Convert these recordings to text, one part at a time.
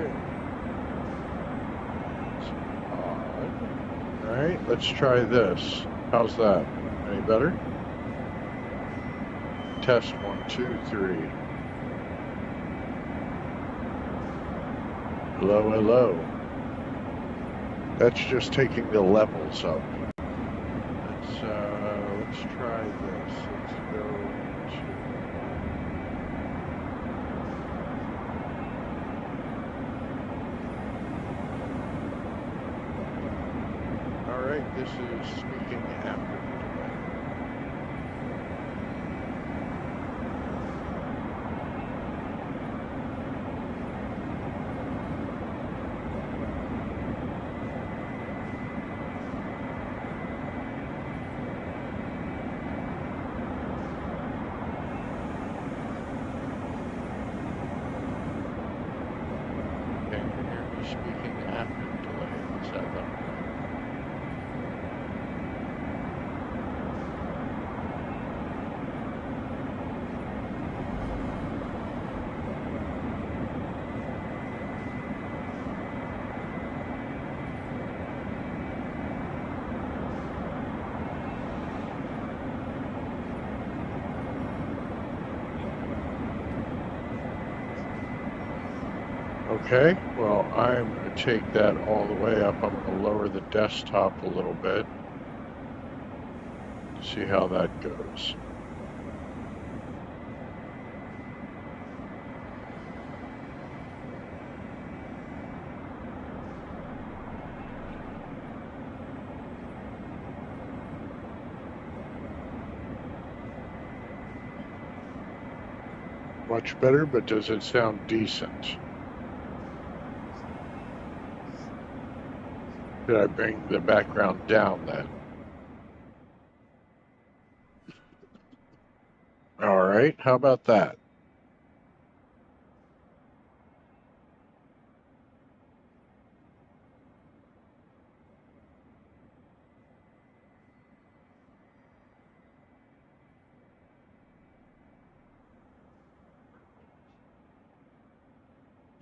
good. That's odd. All right, let's try this. How's that? Any better? Test 1, 2, 3. Hello, hello. That's just taking the levels up. Let's try this. Let's go into all right, this is speaking after the delay. Can you hear me speaking after the delay? What's that look like? Okay, well, I'm going to take that all the way up. I'm going to lower the desktop a little bit, see how that goes. Much better, but does it sound decent? Should I bring the background down then? All right, how about that?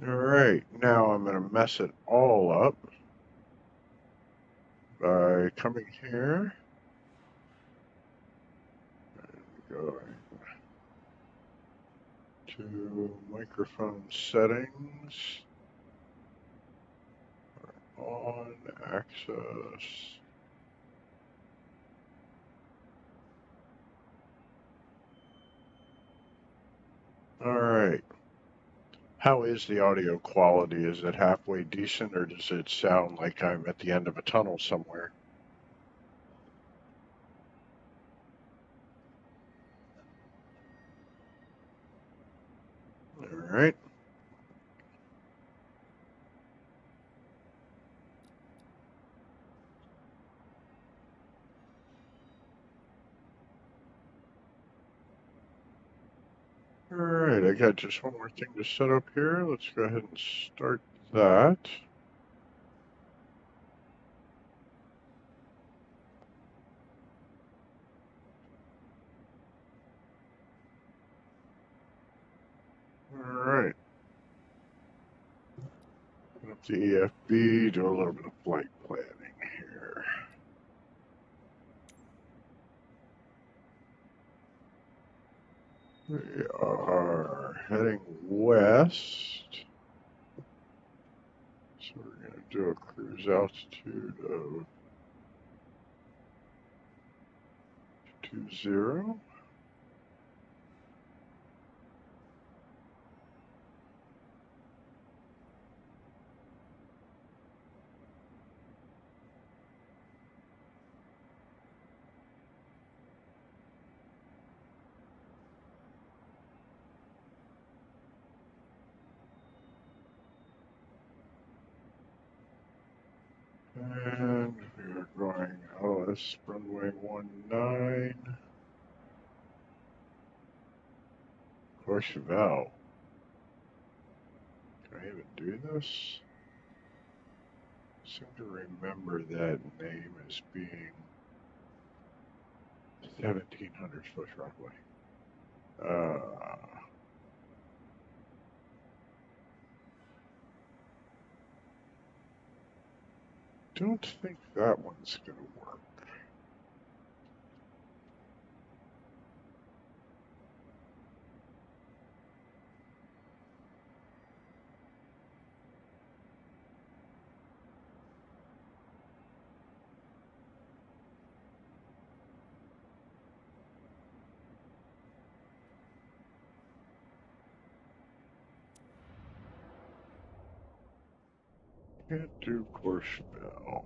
All right, now I'm going to mess it all up by coming here and going to microphone settings, on access. All right. How is the audio quality? Is it halfway decent or does it sound like I'm at the end of a tunnel somewhere? All right. All right, I got just one more thing to set up here. Let's go ahead and start that. All right. Open up the EFB, do a little bit of flight planning here. We are heading west. So we're going to do a cruise altitude of 20. And we are going LS runway 19. Courchevel. Can I even do this? I seem to remember that name as being 1700 foot runway. Uh, don't think that one's going to work. Can't do Courchevel.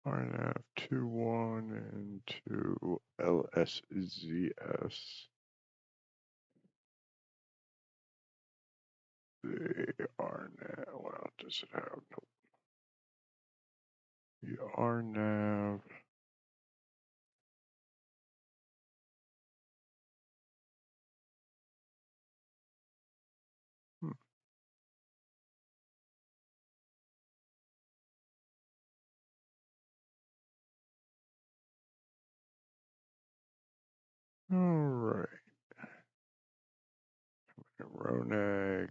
RNAV 2-1 and 2 LSZS. The RNAV, well, does it have? Nope. The RNAV. All right. Ronag.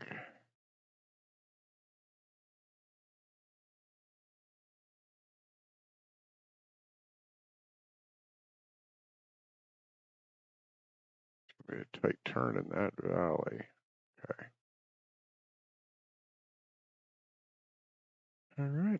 Be a tight turn in that valley. Okay. All right.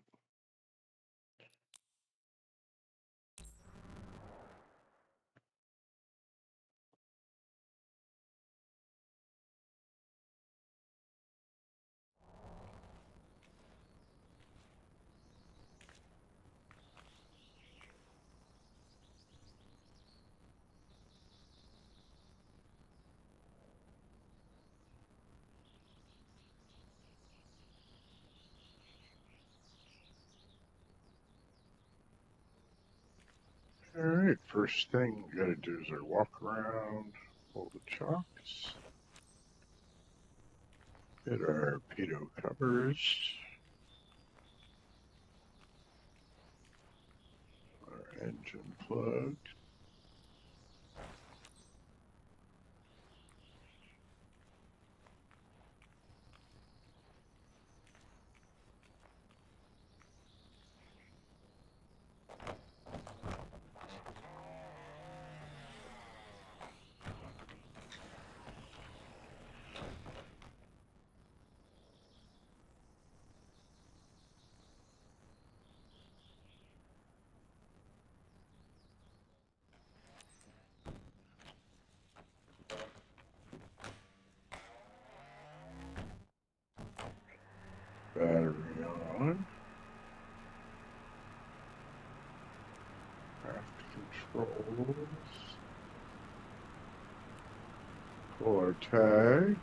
All right. First thing we got to do is our walk around, pull the chocks, get our pitot covers, our engine plugged. Battery on. Aft controls. Pull our tags.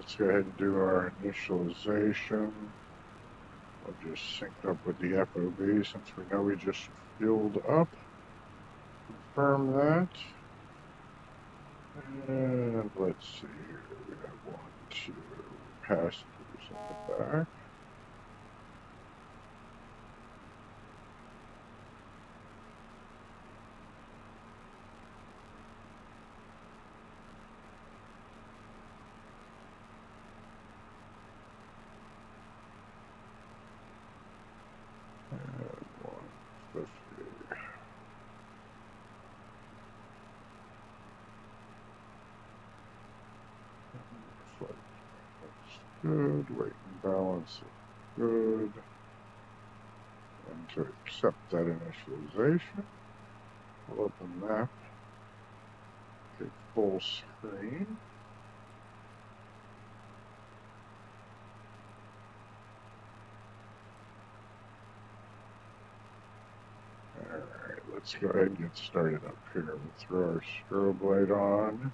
let's go ahead and do our initialization. We'll just sync up with the FOB since we know we just fueled up. Confirm that. And let's see here. We have 1, 2 passengers in the back. And 150. Good. Weight and balance is good. And to accept that initialization, we'll open map, take full screen. Alright, let's go ahead and get started up here. We'll throw our strobe light on.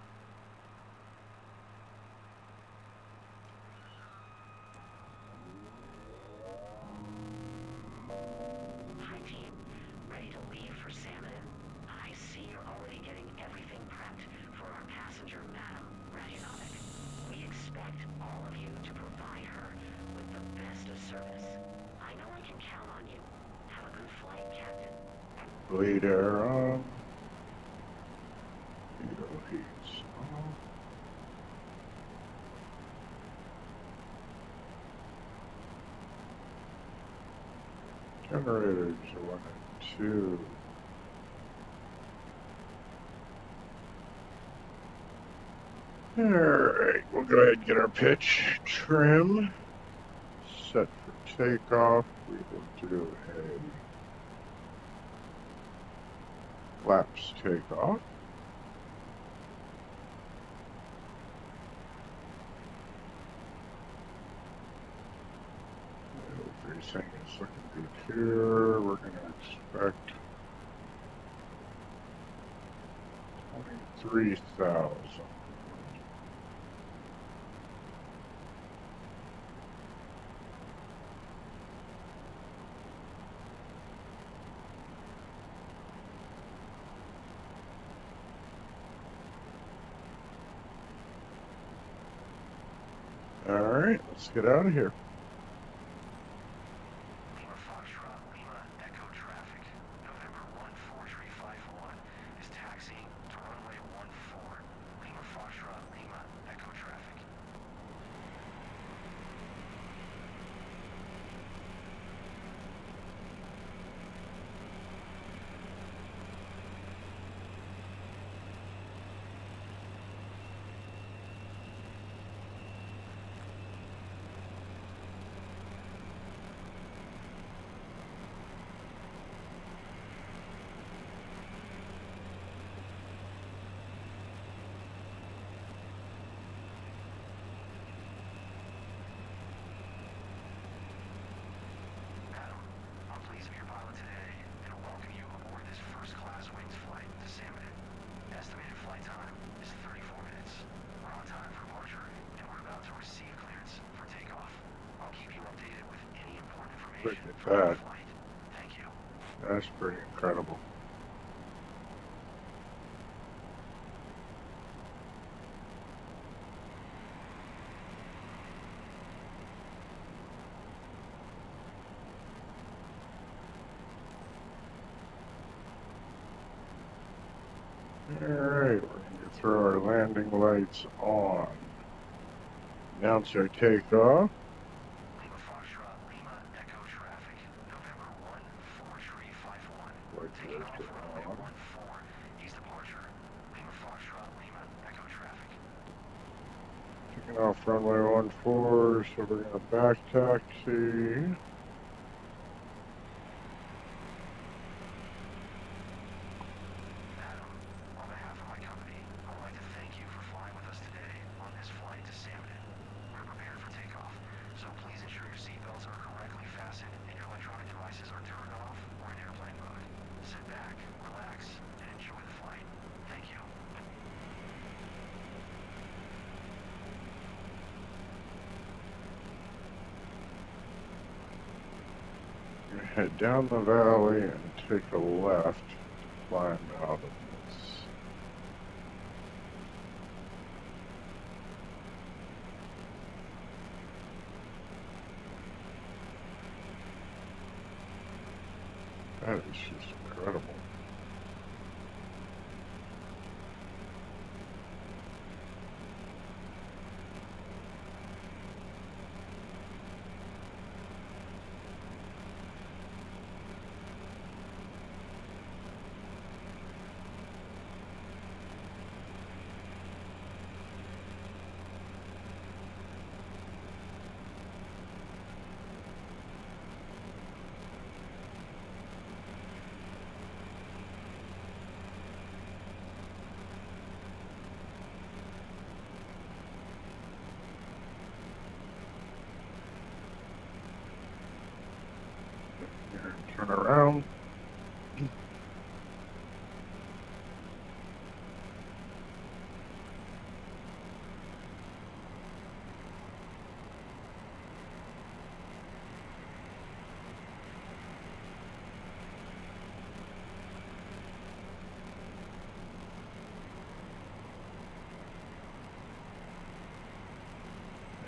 Bleed air on. Needle heats on. Generators 1 and 2. Alright, we'll go ahead and get our pitch trim set for takeoff. We will do a flaps takeoff. Everything is looking good here. We're going to expect 23,000. Alright, let's get out of here. Lima Foxtrot, Lima Echo traffic. November 14351 is taxiing to runway 14. Lima Foxtrot, Lima Echo traffic. Look at that. Thank you. That's pretty incredible. Alright, we're going to throw our landing lights on. Announce our takeoff. Lima Foxtrot, Lima Echo traffic. November 14351. Taking off runway 14. East departure. Lima Foxtrot, Lima Echo traffic. Taking off runway 14, so we're going to back taxi. head down the valley and take a left to climb out of this. That is just incredible. Turn around.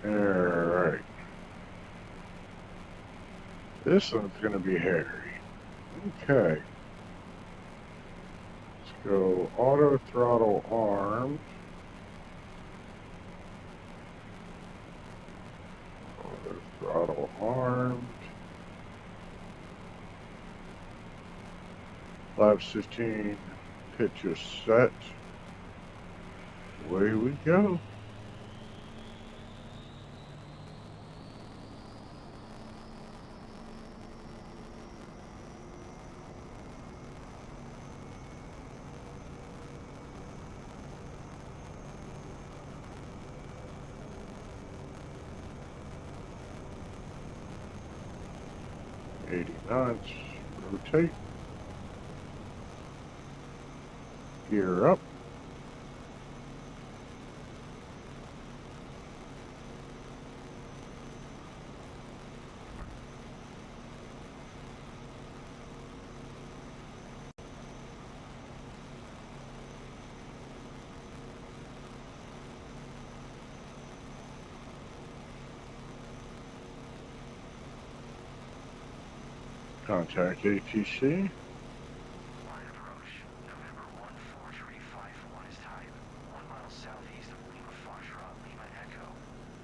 Alright. This one's going to be hairy. Okay. Let's go auto throttle armed. Auto throttle armed. Flaps 15. Pitch is set. Away we go. Knots, rotate, gear up, contact ATC. Line approach. November 14351 is type. 1 mile southeast of Lima Foxtrot, Lima Echo.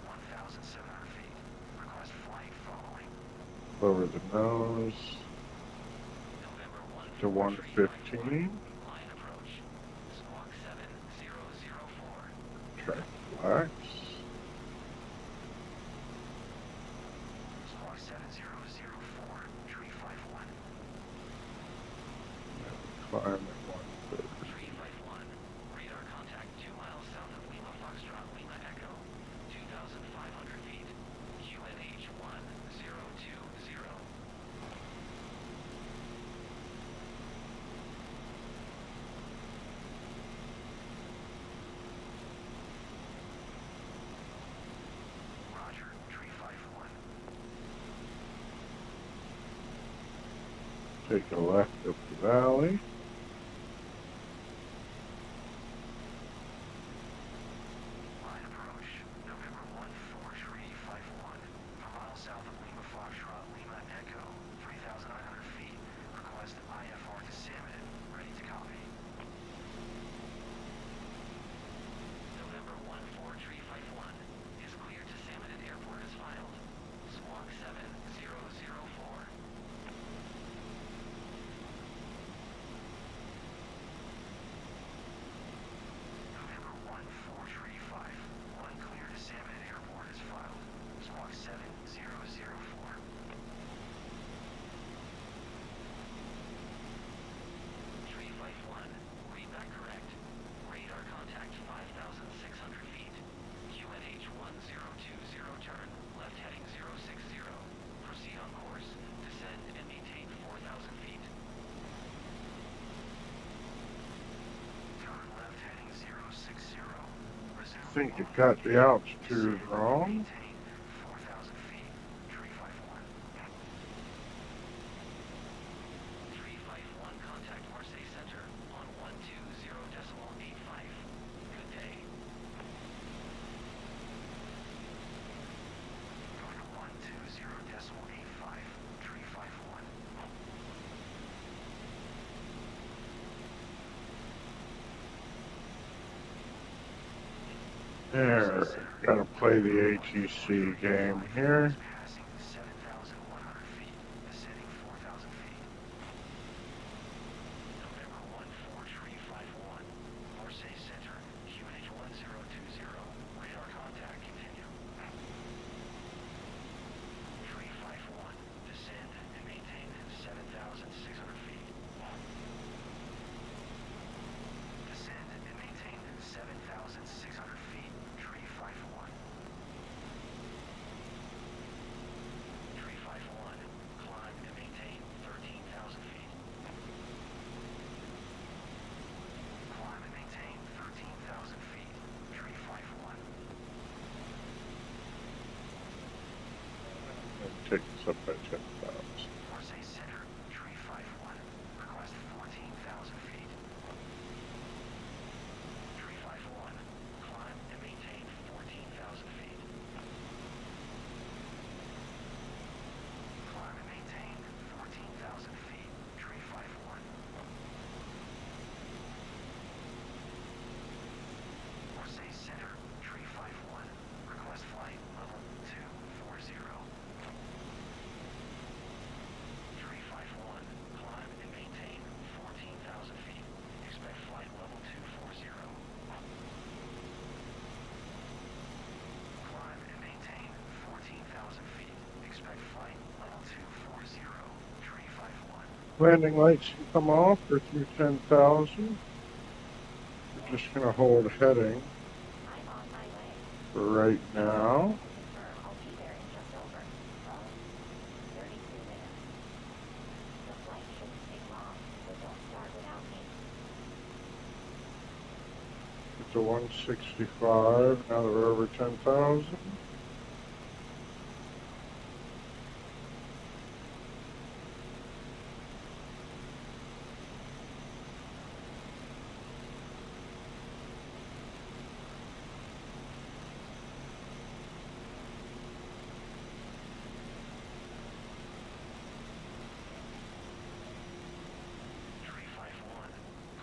1,700 feet. Request flight following. Lower the nose November to 115. Line approach. Squawk 7004. Track flags. Squawk 7004. Tree 51. Climb at 130. Tree 51. Radar contact 2 miles south of Lima Foxtrot, Lima Echo. 2,500 feet. QNH 1020. Roger, Tree 51. Take a left up the valley. Line approach. November 14351. 4 miles south of Lima Foxtrot, Lima Echo. 3,900 feet. Request IFR to Salmon. Ready to copy. November 14351 is cleared to Salmon Airport as filed. Squawk 7004. November 14351 cleared to Salmon Airport as filed. Squawk 7004. Tree 51, read that correct. Radar contact 5,600 feet. QNH 1020 turn, left heading 060. Proceed on course, descend and maintain 4,000 feet. Turn left heading 060. Resume. I think you got the altitude wrong. Maintain 4,000 feet. Tree 51. There, gotta play the ATC game here. Passing 7,100 feet, ascending 4,000 feet. November 14351, Marseille Center, QNH 1020, radar contact continue. 351, descend and maintain 7,600 feet. Descend and maintain 7,600 feet, 351. 351, climb and maintain 13,000 feet. Climb and maintain 13,000 feet, 351. Take this up by 10,000. Marseille Center, 351, request 14,000 feet. 351, climb and maintain 14,000 feet. Climb and maintain 14,000 feet, 351. Marseille Center, 351, request flight level 240. 351, climb and maintain 14,000 feet. Expect flight level 240. Climb and maintain 14,000 feet. Expect flight level 240. 351. Landing lights can come off or through 10,000. We're just gonna hold heading I'm on my way. for right now. Confirm I'll be there in just over 32 minutes. The flight shouldn't take long, so don't start without me. It's a 165, now that we're over 10,000.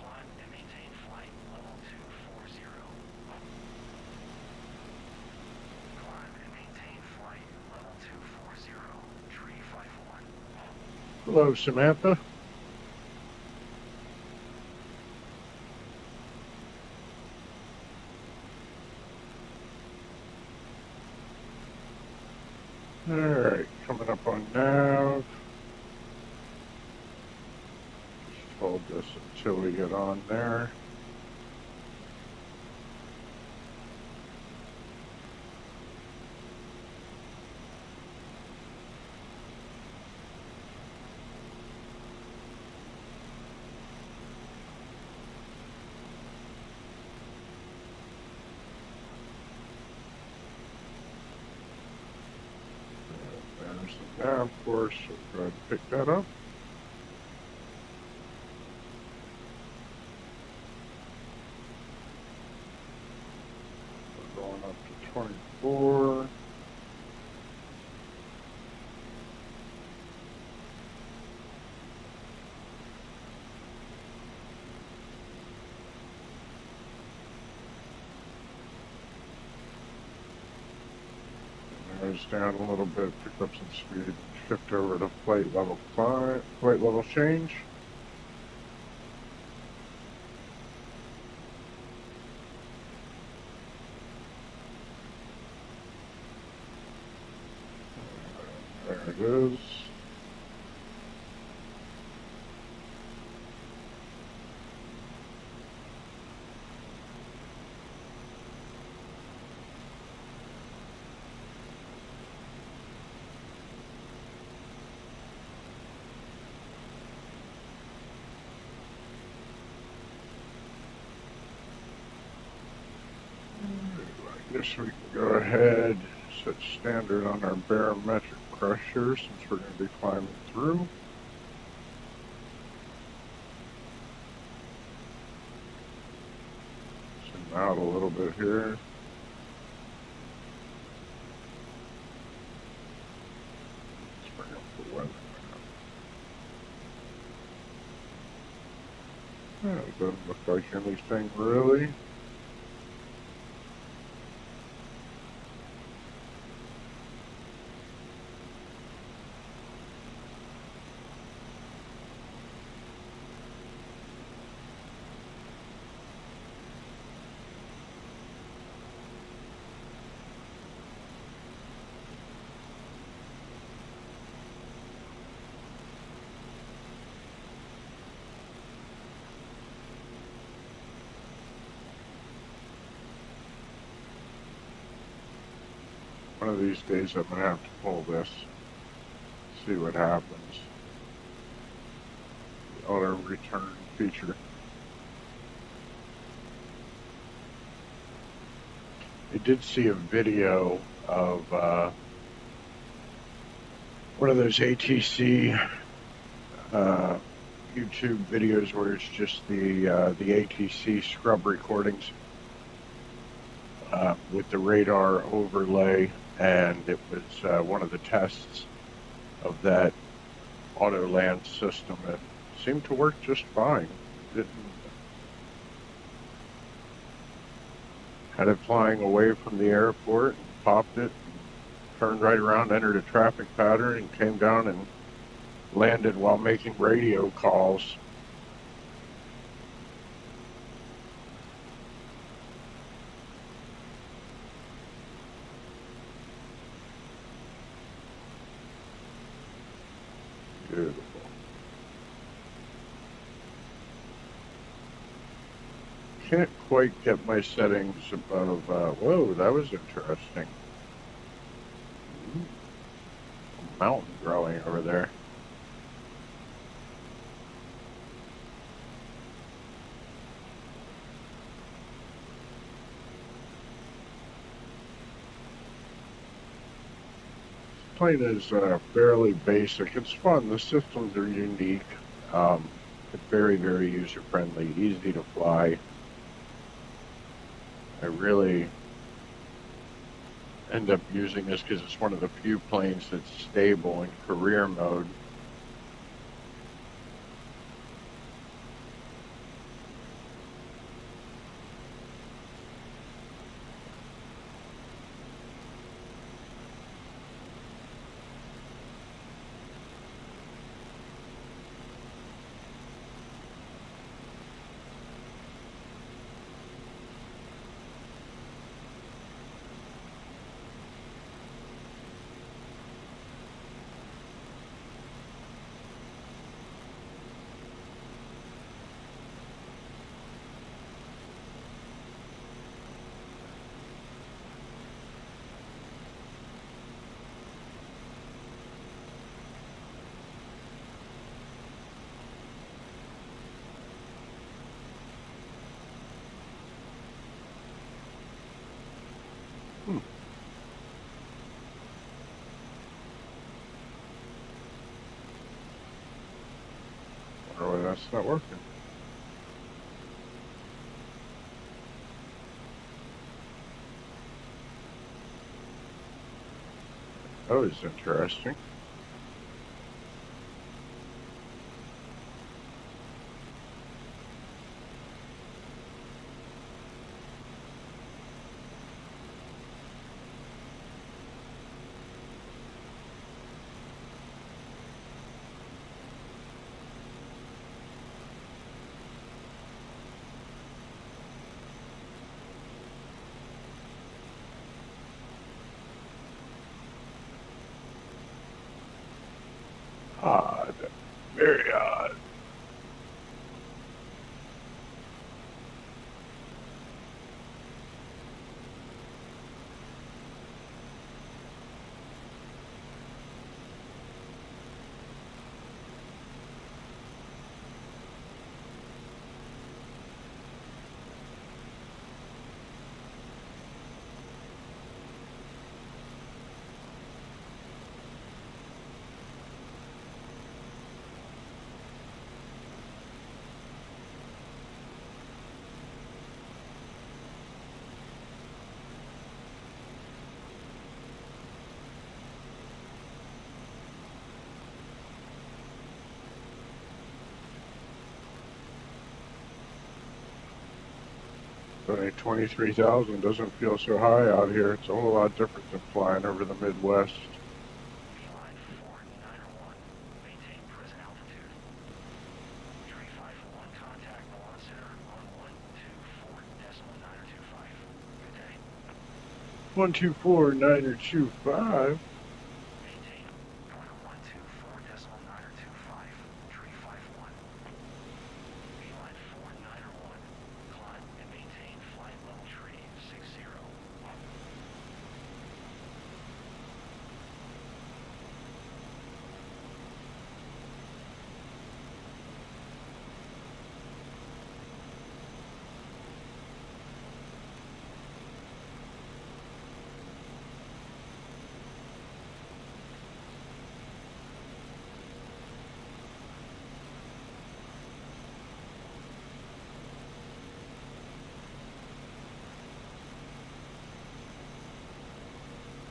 Climb and maintain flight level 240. Climb and maintain flight level 240. 351. Hello, Samantha. Alright, coming up on nav. Just hold this until we get on there. There's the nav course, so go ahead and pick that up. We're going up to 24. Nose down a little bit, pick up some speed, shift over to flight level change. There it is. I guess we can go ahead, set standard on our barometric pressure since we're going to be climbing through. Zoom out a little bit here. Let's bring up the weather now. It doesn't look like anything really. of these days I'm gonna have to pull this, see what happens. The auto return feature. I did see a video of one of those ATC YouTube videos where it's just the ATC scrub recordings with the radar overlay, and it was one of the tests of that auto land system. It seemed to work just fine. Had it flying away from the airport, and popped it, and turned right around, entered a traffic pattern, and came down and landed while making radio calls. Beautiful. Can't quite get my settings above, whoa, that was interesting. A mountain growing over there. This plane is fairly basic. It's fun. The systems are unique. It's very, very user-friendly, easy to fly. I really end up using this because it's one of the few planes that's stable in career mode. Wonder why that's not working. That was interesting. Odd. Very odd. Only 23,000 doesn't feel so high out here. It's a whole lot different than flying over the Midwest. Beeline 4901, maintain present altitude. 351 contact Milan Center on 124.925. Good day. 124.925. Maintain 124.925. 351. Beeline 4901, climb and maintain flight level tree 60.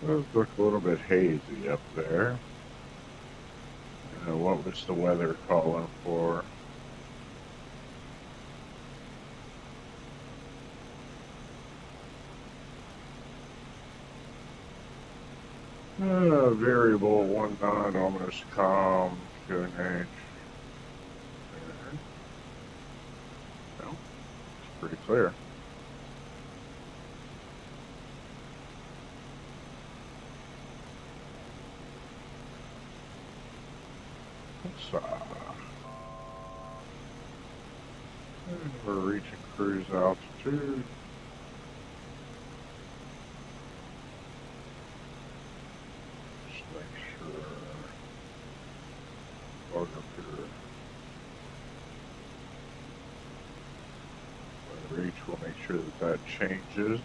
Those look a little bit hazy up there. What was the weather calling for? Variable 1 knot, almost calm, QNH. No, it's pretty clear. We're reaching cruise altitude. Just make sure. Log up here. When we reach, we'll make sure that changes.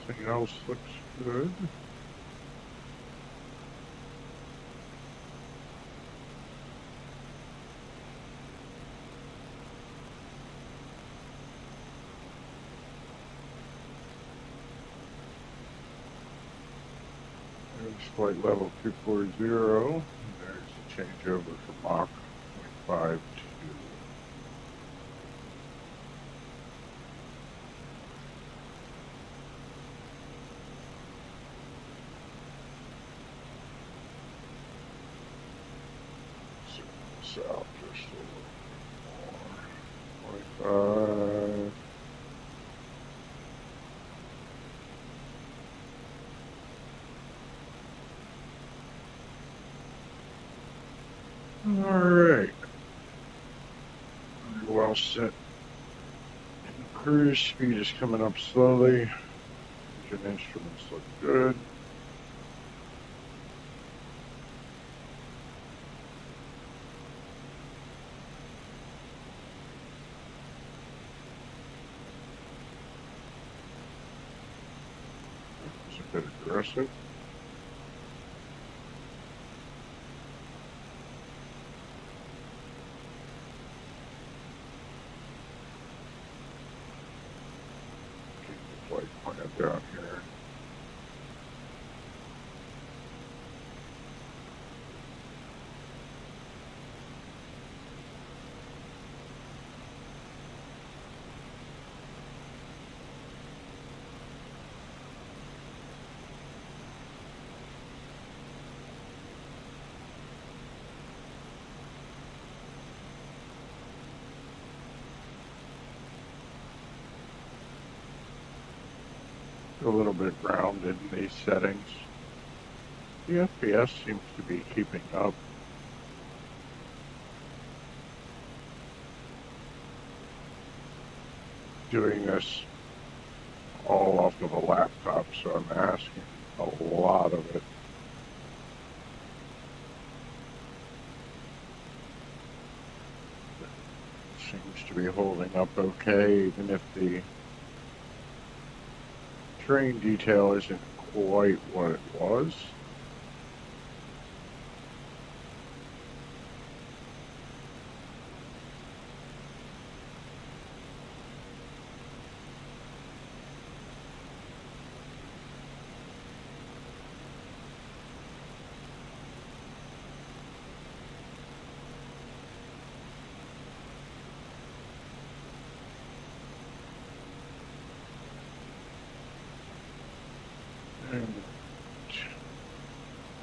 Everything else looks good. There's flight level 240. There's a changeover for Mach 0.52. South just a little more. 25. Alright. Well set. Cruise speed is coming up slowly. Engine instruments look good. It's a bit aggressive. Keep the flight plan down here. A little bit grounded in these settings. The FPS seems to be keeping up. Doing this all off of a laptop, so I'm asking a lot of it. It seems to be holding up okay, even if the terrain detail isn't quite what it was.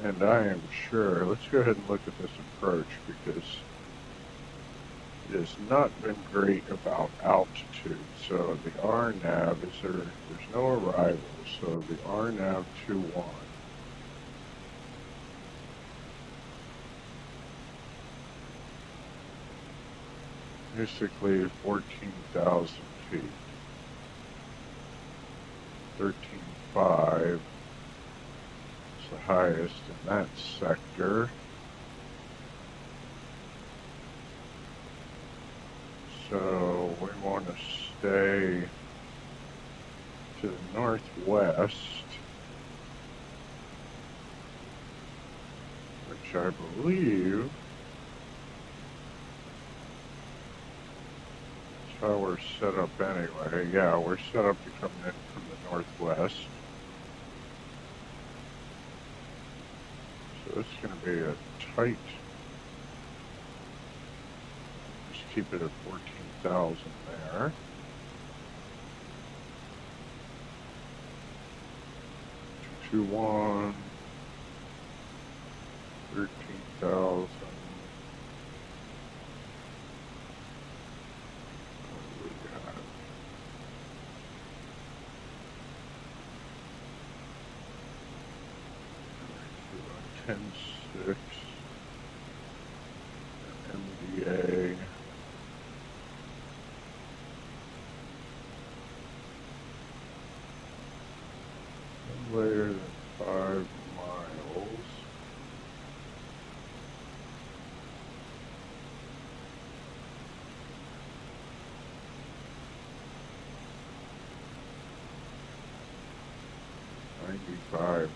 And I am sure, let's go ahead and look at this approach because it has not been great about altitude. So the RNAV is there, there's no arrival, so the RNAV 21. Basically 14,000 feet. 13.5 is the highest in that sector. So we want to stay to the northwest, which which I believe is how we're set up anyway. Yeah, we're set up to come in from the northwest. So it's going to be a tight, just keep it at 14,000 there. Two, 1, 13,000. We got 10.6 MDA. Later than 5 miles. $9,500. Alright,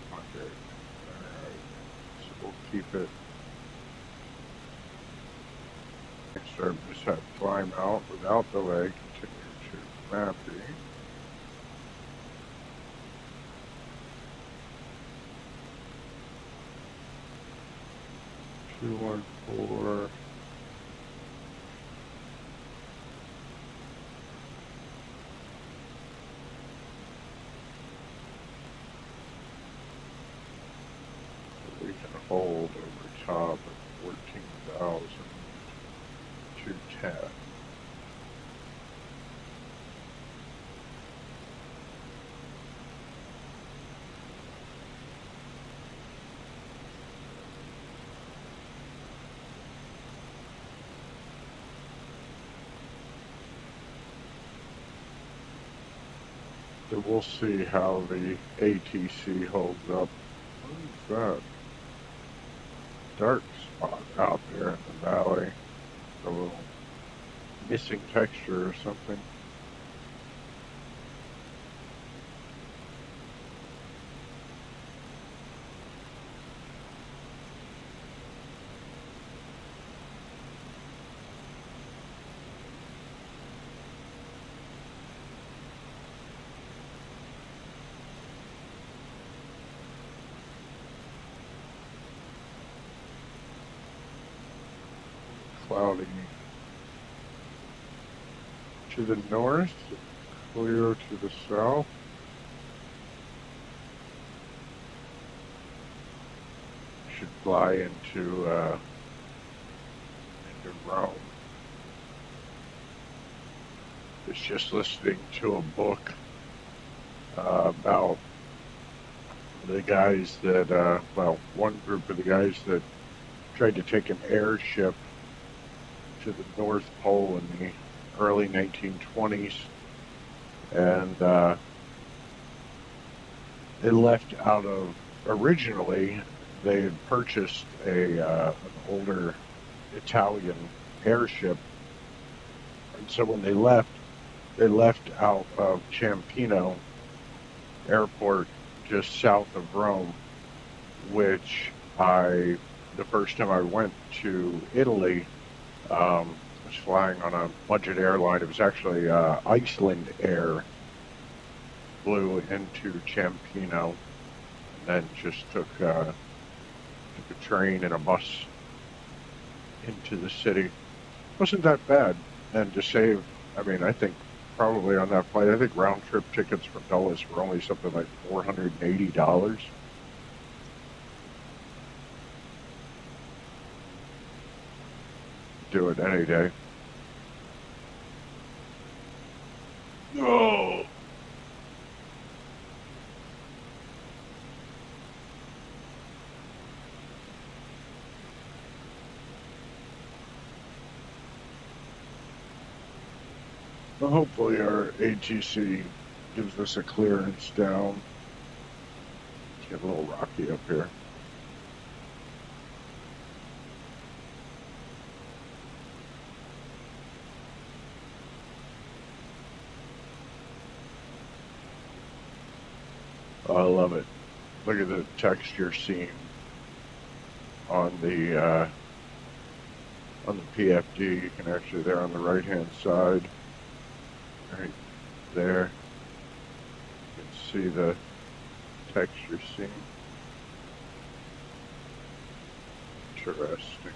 so we'll keep it. Start just have climb out without delay, continue to mapping. Two, 1, 4. We can hold over top at 14,210. So we'll see how the ATC holds up. What is that? Dark spot out there in the valley. A little missing texture or something. Cloudy to the north, clear to the south. Should fly into Rome. Was just listening to a book about the guys that, well, one group of the guys that tried to take an airship to the North Pole in the early 1920s, and they left out of, originally they had purchased an older Italian airship, and so when they left out of Ciampino Airport just south of Rome, which the first time I went to Italy, was flying on a budget airline. It was actually Iceland Air. Flew into Ciampino, and then just took a train and a bus into the city. Wasn't that bad, and to save, I mean, I think probably on that flight, I think round trip tickets from Dulles were only something like $480. Do it any day. No. Well, hopefully our ATC gives us a clearance down. It's getting a little rocky up here. Oh, I love it. Look at the texture seam on the PFD. You can actually, there on the right hand side, right there, you can see the texture scene. Interesting.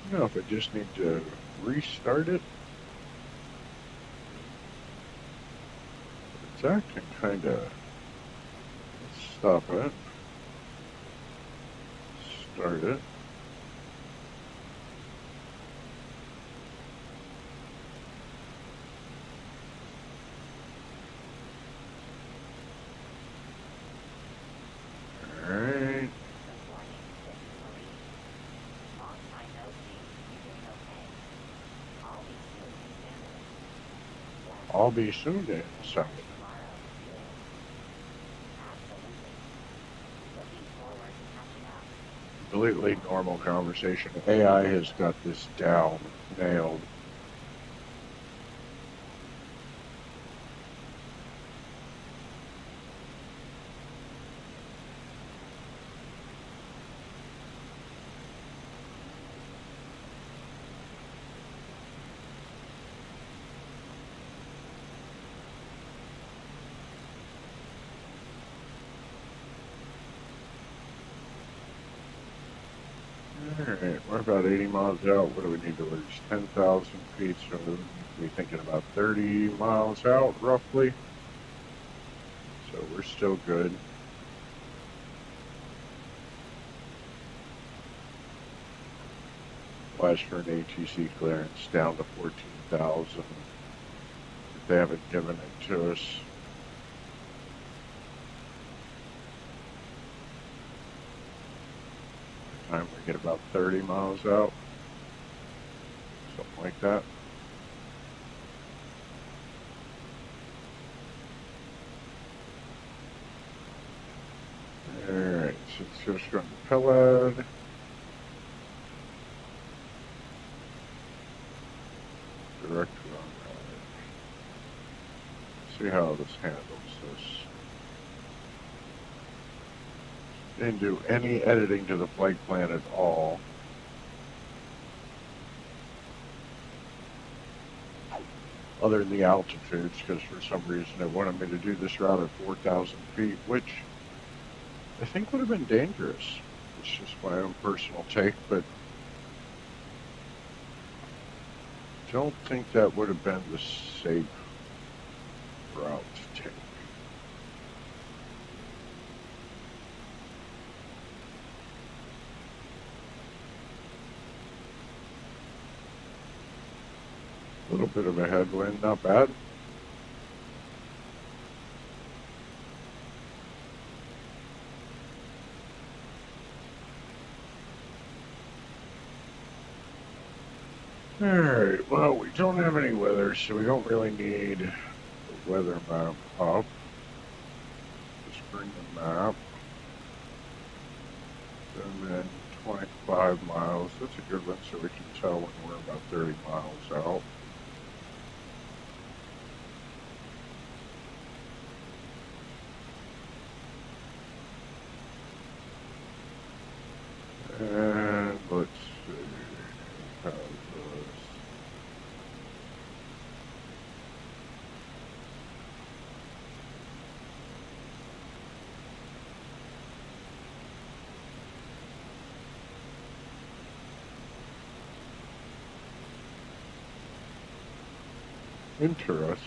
I don't know if I just need to restart it. It's acting kind of. Let's stop it. Start it. Alright. I'll be soon then, so. Completely normal conversation. AI has got this down, nailed. Alright, we're about 80 miles out. What do we need to reach? 10,000 feet, so we're thinking about 30 miles out, roughly. So we're still good. Flash for an ATC clearance down to 14,000. If they haven't given it to us. Time we get about 30 miles out. Something like that. Alright, so it's just going to Pelad. Direct run. See how this handles this. Didn't do any editing to the flight plan at all. Other than the altitudes, because for some reason they wanted me to do this route at 4,000 feet, which I think would have been dangerous. It's just my own personal take, but don't think that would have been the safe route to take. A little bit of a headwind, not bad. Alright, well, we don't have any weather, so we don't really need the weather map up. Just bring the map. And then 25 miles. That's a good one, so we can tell when we're about 30 miles out. And let's see. How's this? Interesting.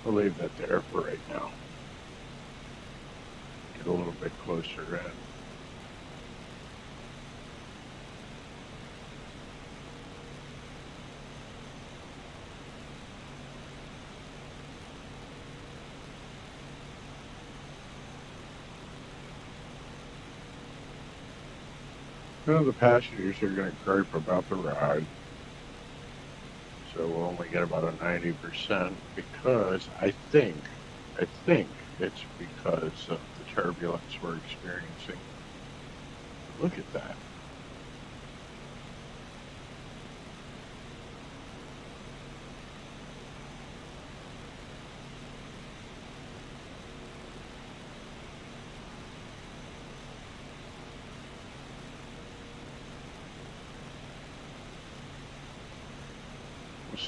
I'll leave that there for right now. Get a little bit closer in. Well, the passengers are going to gripe about the ride, so we'll only get about a 90% because I think it's because of the turbulence we're experiencing. Look at that.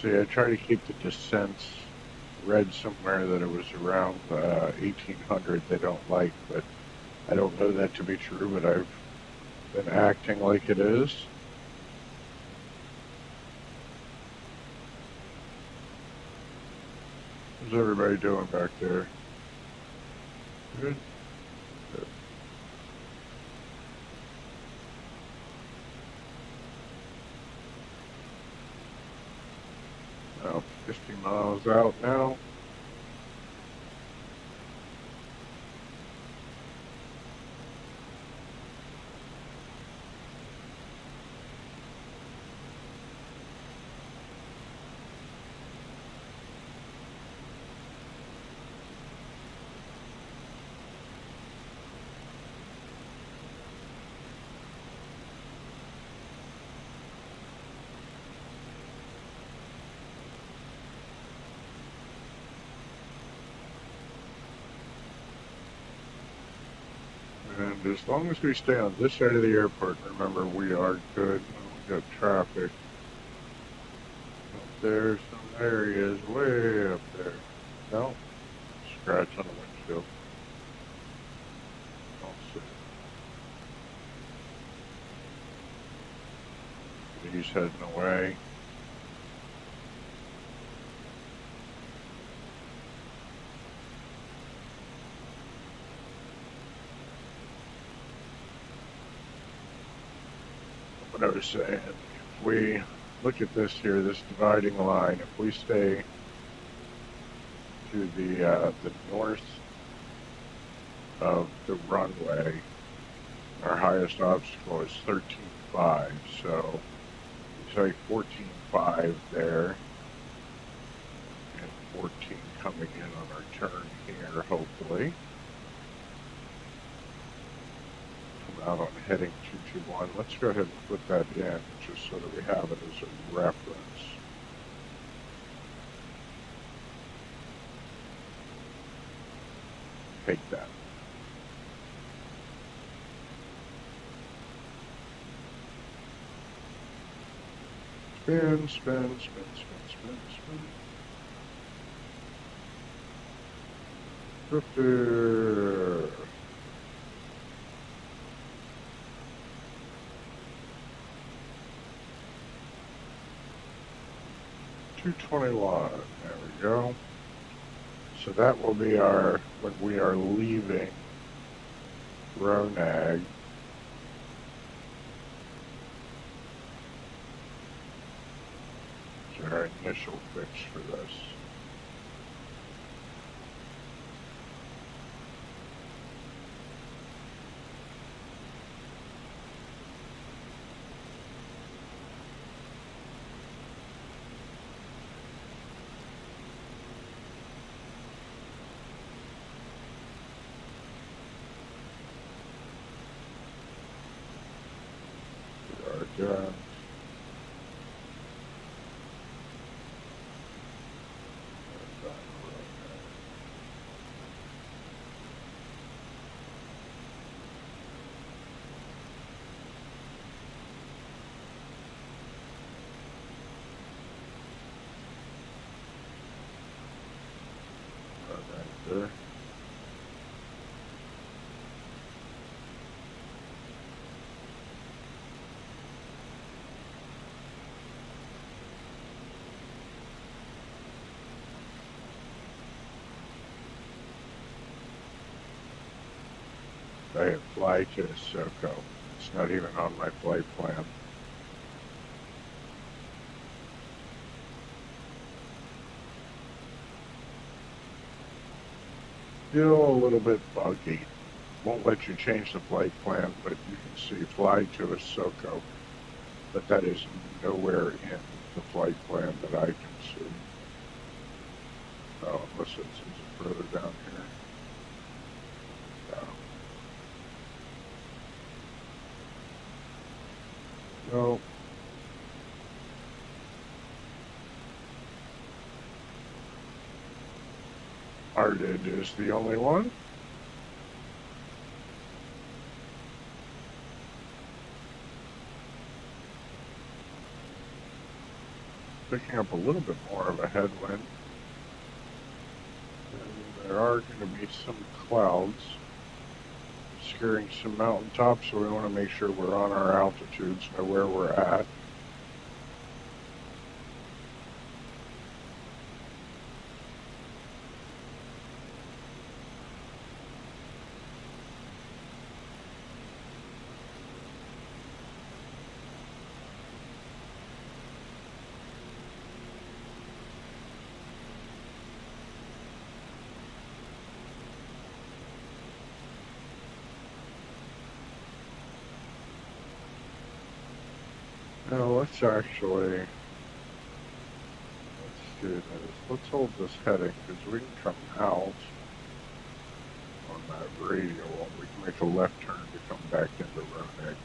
See, I try to keep the descents. Read somewhere that it was around 1800 they don't like, but I don't know that to be true, but I've been acting like it is. How's everybody doing back there? Good? Good. Oh, 50 miles out now. And as long as we stay on this side of the airport, remember we are good. We got traffic. Up there, some areas way up there. No, scratch on the windshield. I'll see. He's heading away. What I was saying, if we look at this here, this dividing line, if we stay to the north of the runway, our highest obstacle is 13.5, so we say 14.5 there, and 14 coming in on our turn here, hopefully. Come out on heading 221. Let's go ahead and put that in, just so that we have it as a reference. Take that. Spin, spin, spin, spin, spin, spin. Drifter. $221. There we go. So that will be our, when we are leaving Ronag. It's our initial fix for this. We are done. There. I fly to SoCo. It's not even on my flight plan. Still a little bit buggy. won't let you change the flight plan, but you can see fly to Isoko. But that is nowhere in the flight plan that I can see. Oh, unless it's further down here. No. Ardid is the only one. Picking up a little bit more of a headwind. And there are going to be some clouds obscuring some mountaintops, so we want to make sure we're on our altitudes, know where we're at. Now let's do this. Let's hold this heading because we can come out on that radial. We can make a left turn to come back into Roanoke.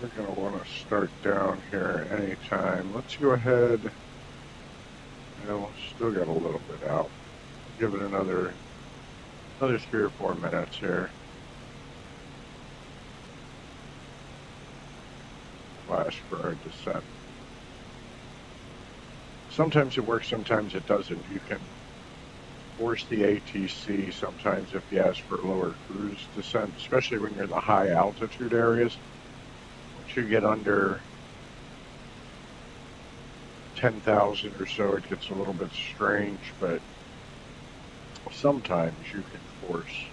We're going to want to start down here anytime. Let's go ahead. Still got a little bit out. Give it another 3 or 4 minutes here. Flash for our descent. Sometimes it works, sometimes it doesn't. You can force the ATC sometimes if you ask for lower cruise descent, especially when you're in the high altitude areas. Once you get under 10,000 or so, it gets a little bit strange, but sometimes you can force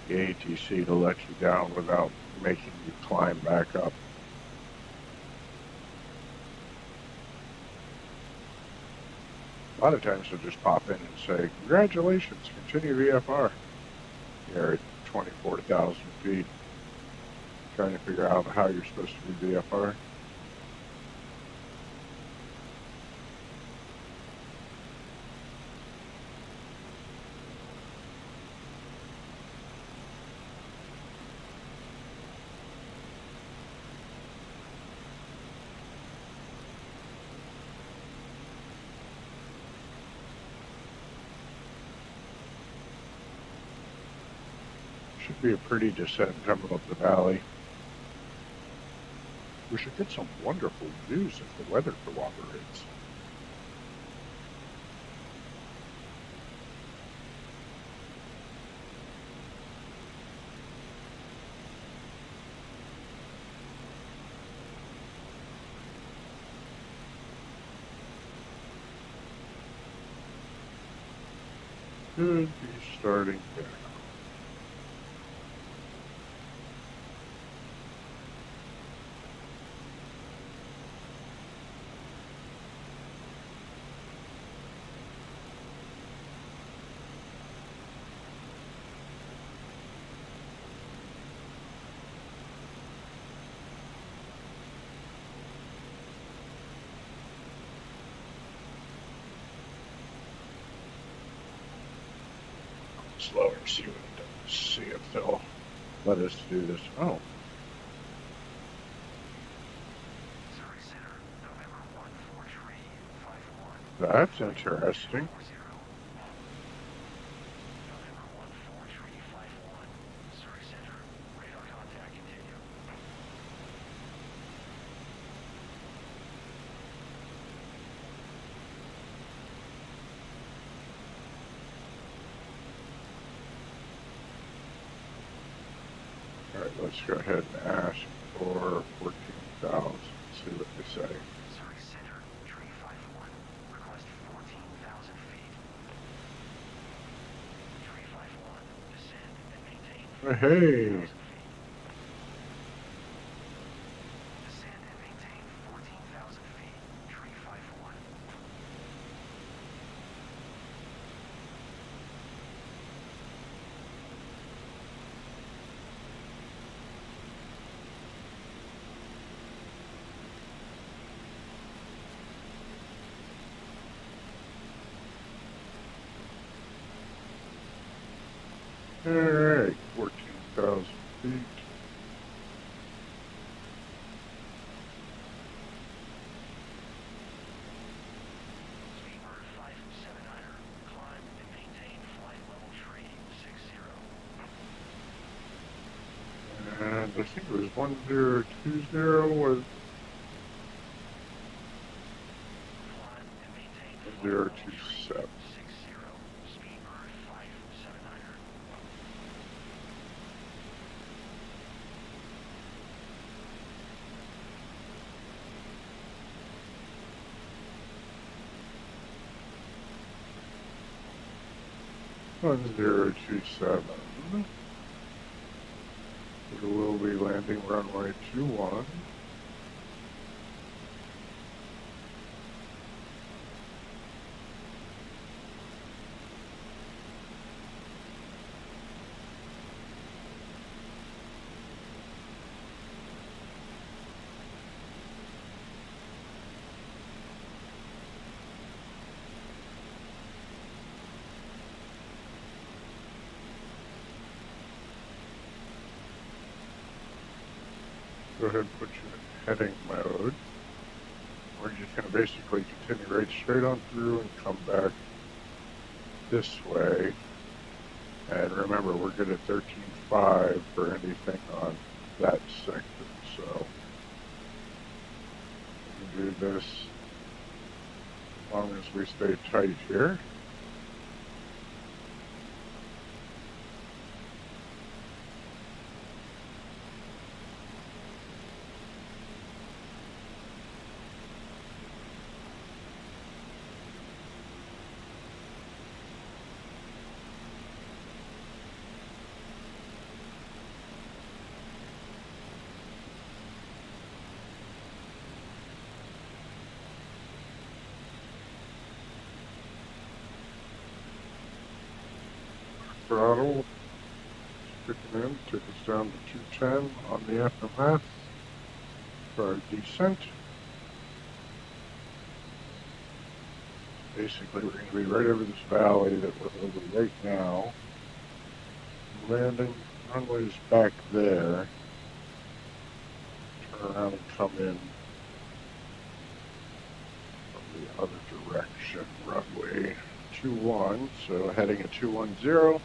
the ATC to let you down without making you climb back up. A lot of times they'll just pop in and say, congratulations, continue VFR. You're at 24,000 feet. Trying to figure out how you're supposed to do VFR. Should be a pretty descent coming up the valley. We should get some wonderful views if the weather cooperates. Should be starting there. Slower, see what it does. See if they'll let us do this. Oh. Surrey Center, November 14351. That's interesting. November 14351. Surrey Center, radar contact continue. Alright, let's go ahead and ask for 14,000. See what they say. Surrey Center, tree 5-1. Request 14,000 feet. Tree 5-1. Descend and maintain 14,000 Hey! feet. Descend and maintain 14,000 feet. Tree 5-1. Alright, 14,000 feet. Speedbird 579er. Climb and maintain flight level tree 60. And I think it was 1020 was Climb and maintain flight 1027. level tree 60. Speedbird 579er. One 1027. We will be landing runway 21. Go ahead and put you in heading mode. We're just going to basically continue right straight on through and come back this way. And remember, we're good at 13.5 for anything on that sector, so we can do this as long as we stay tight here. Throttle, kicking in, took us down to 210 on the FMS for our descent. Basically, we're going to be right over this valley that we're over right now. Landing, runway's back there. Turn around and come in from the other direction. Runway 21, so heading at 210.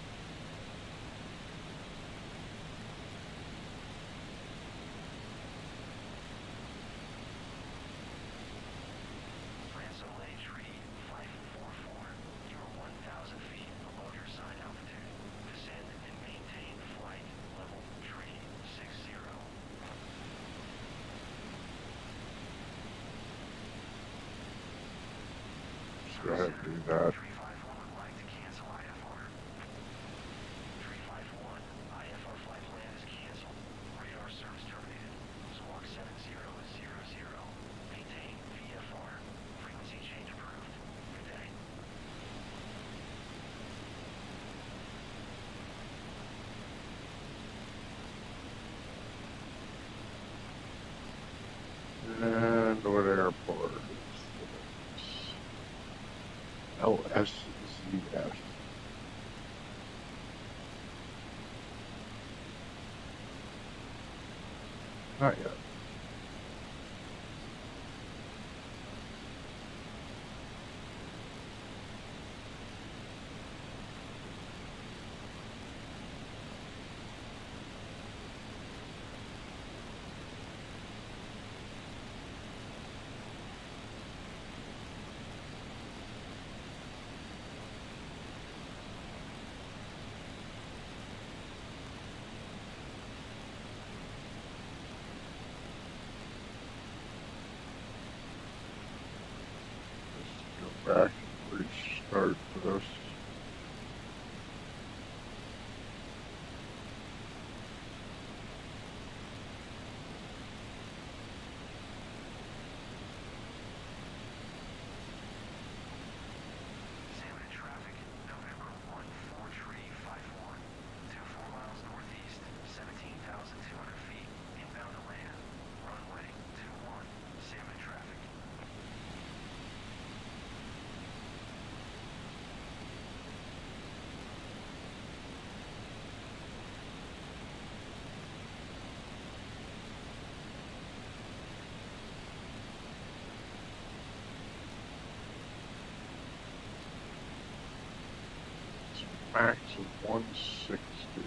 Ransomware tree 544. You're 1,000 feet below your sign altitude. Descend and maintain flight level tree 60. Let's go ahead and do that. Tree 5-1 would like to cancel IFR. Tree 5-1, IFR flight plan is canceled. Radar service terminated. Squawk 7000. Maintain VFR. Frequency change approved. Good day. And what airport is this? LSZM. Not yet. back and restart this. Salmon in traffic, November 14351, 24 miles northeast, 17,200 feet, inbound to land, runway 21, salmon traffic. Max of 160.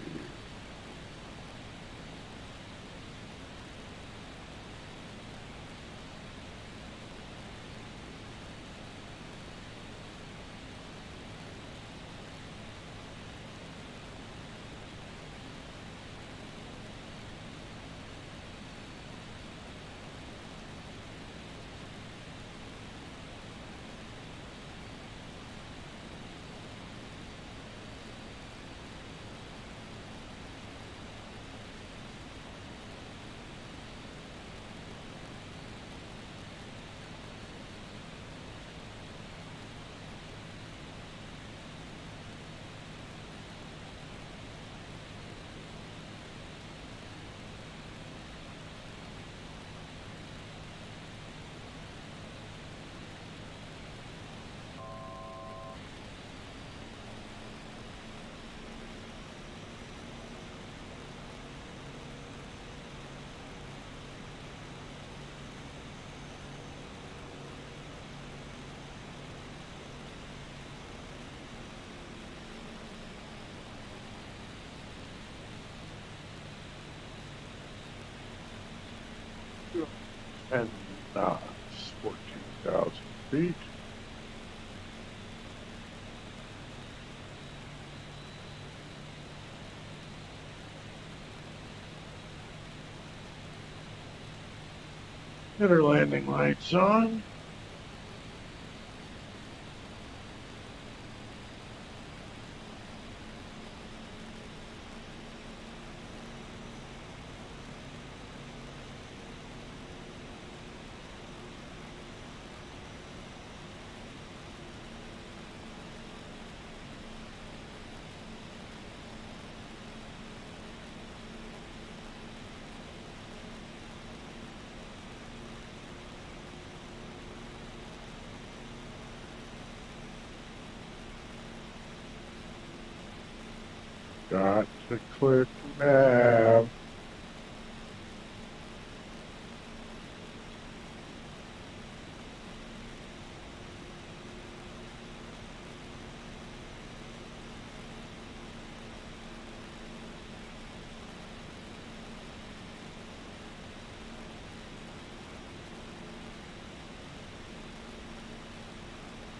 And knots, 14,000 feet. Get our landing lights on. Got to click nav.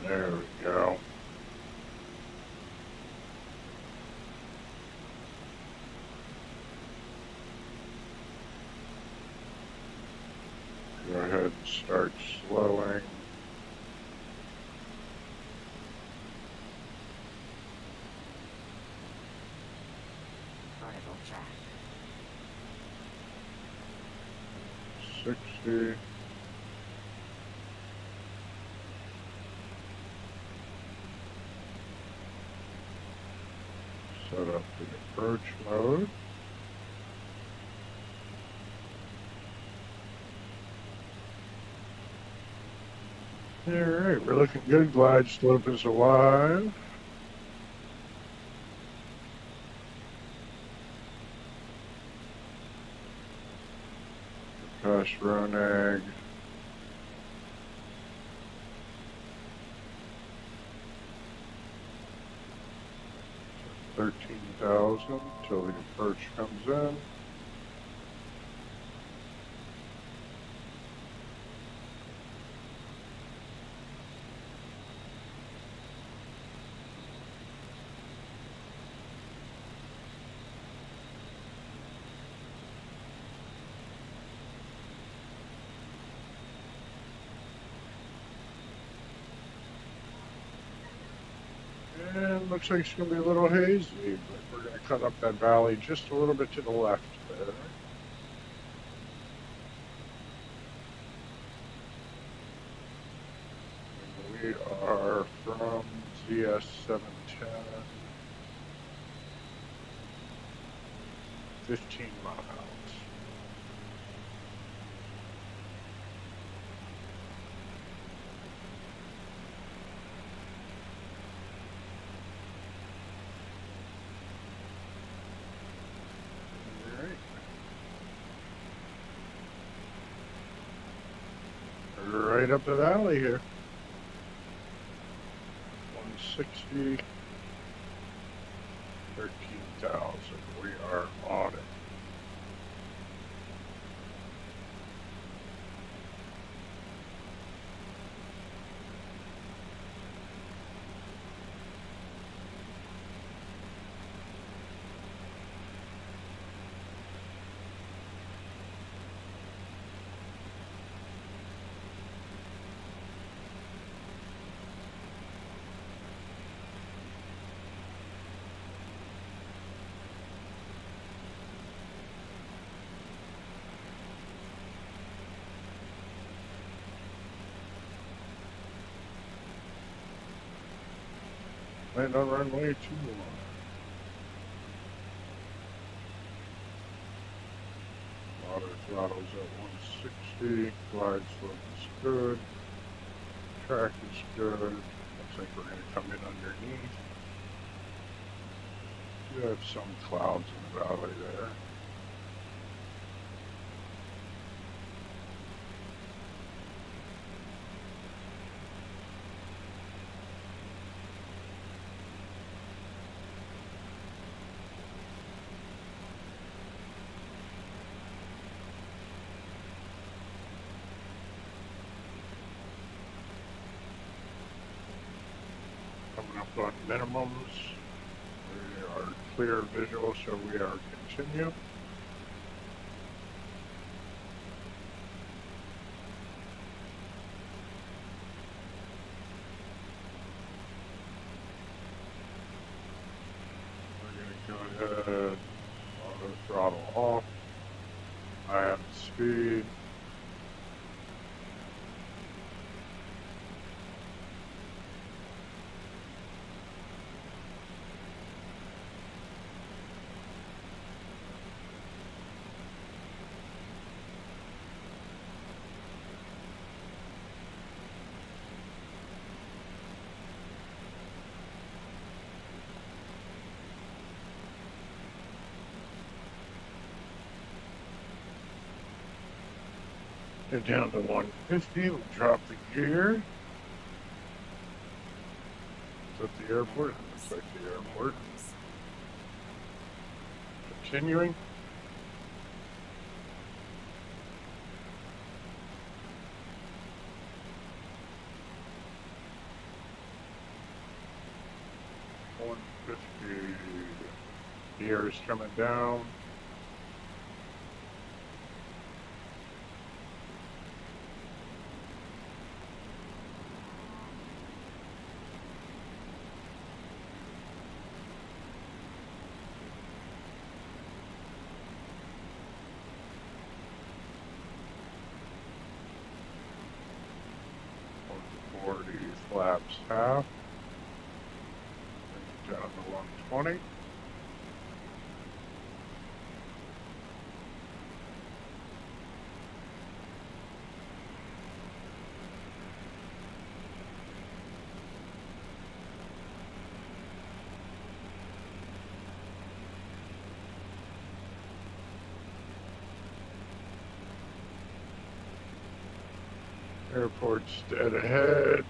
There we go. Go ahead and start slowing. Vertical track. 60. Set up the approach mode. Alright, we're looking good. Glide slope is alive. Gosh, Ronag. $13,000 till the approach comes in. looks like it's going to be a little hazy, but we're going to cut up that valley just a little bit to the left there. And we are from ZS 710, 15 miles. Right up the valley here. 160, 13,000. We are on it. Land on runway 21. Auto throttle's at 160. Glide slope is good. Track is good. Looks like we're going to come in underneath. You have some clouds in the valley there. Coming up on minimums. We are clear visual, so we are continue. We're going to go ahead, auto throttle off. I have the speed. Get down to 150. We'll drop the gear. Is that the airport? It looks like the airport. Continuing. Gear is coming down. Flaps half. Bring it down to 120. Airport's dead ahead.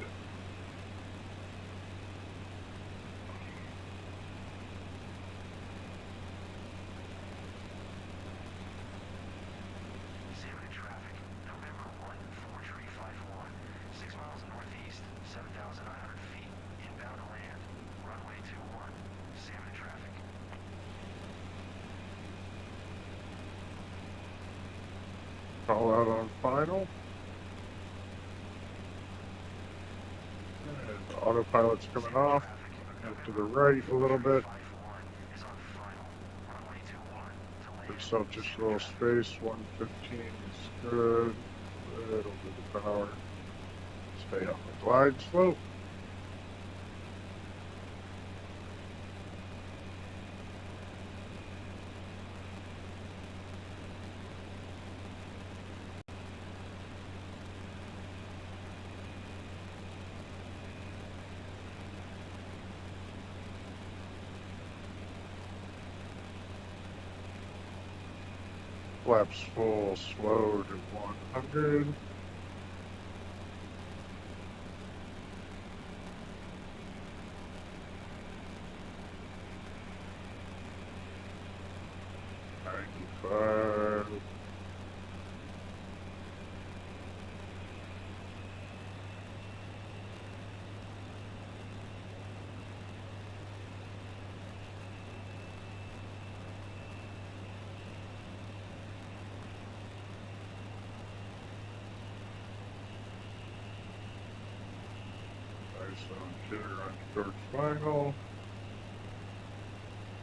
Salmon traffic, November 1, 4351, 6 miles northeast, 7,900 feet, inbound to land, runway 21, salmon traffic. Call out on final. Autopilot's coming off. Out to the right a little bit. Is on final. Runway 21 to land. Gives yourself just a little space. 115 is good. Little bit of power. Stay on the glide slope. Flaps full, slow to 100. Five. Nice on tuner on short final.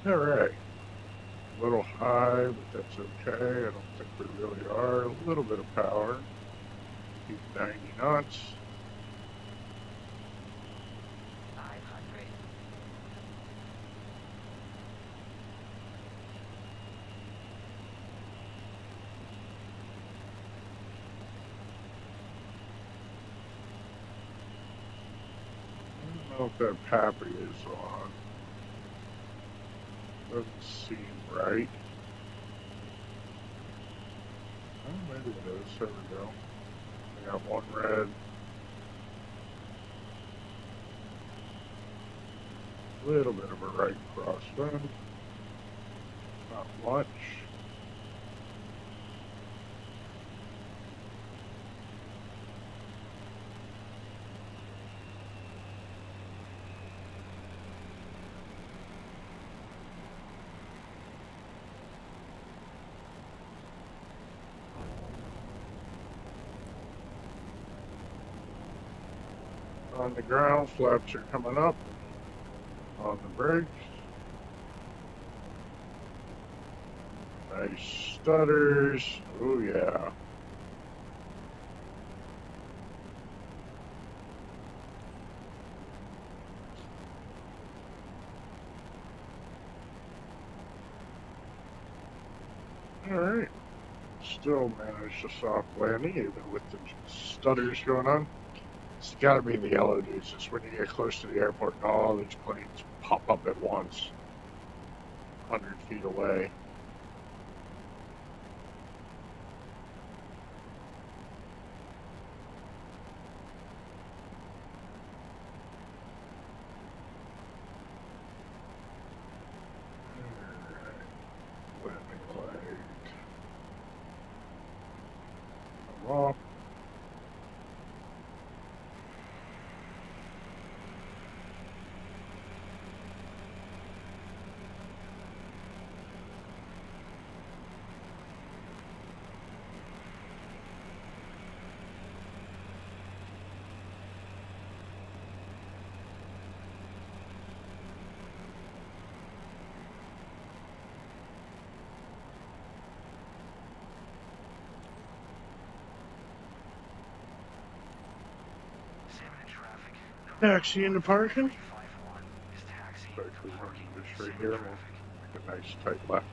All right. A little high, but that's okay. I don't think we really are. A little bit of power. Keep 90 knots. 500. I don't know if that pappy is on. Doesn't seem right. Oh, maybe it is. There we go. I got one red. Little bit of a right crosswind. Not much. On the ground, flaps are coming up. On the brakes. Nice stutters. Oh yeah. Alright. Still managed a soft landing even with the stutters going on. It's got to be the yellow dudes. It's when you get close to the airport and all these planes pop up at once, 100 feet away. Landing light. Come off. Taxi into parking. Sorry for running this right here. We'll make a nice tight left.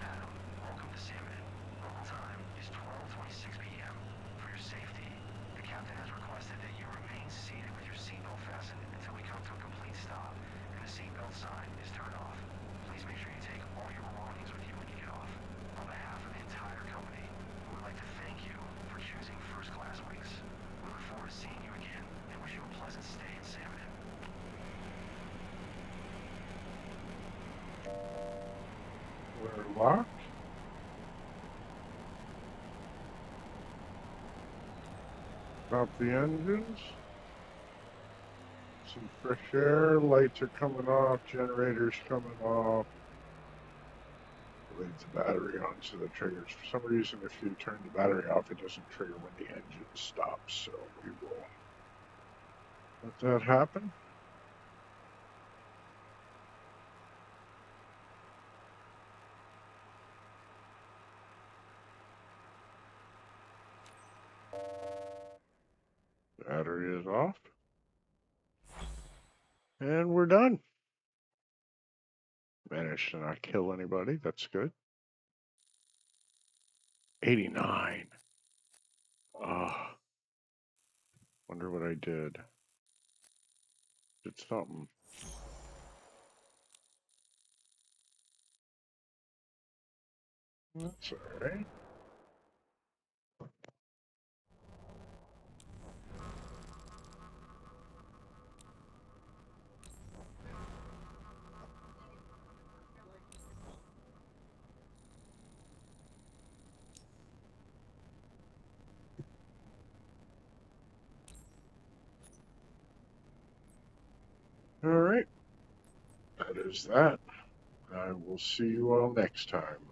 Adam, welcome to Salmon. Local time is 12:26 p.m. For your safety, the captain has requested that you remain seated with your seatbelt fastened until we come to a complete stop and the seatbelt sign is turned off. Please make sure you take all your belongings with you when you get off. On behalf of the entire company, we would like to thank you for choosing first class wings. We look forward to seeing you again and wish you a pleasant stay in Salmon. We're locked. Stop the engines. Some fresh air. Lights are coming off. Generators coming off. leave the battery on so that triggers. For some reason, if you turn the battery off, it doesn't trigger when the engine stops. So we will let that happen. Battery is off. And we're done. Managed to not kill anybody. That's good. 89. Ah. Wonder what I did. Did something. That's alright. Alright. That is that. I will see you all next time.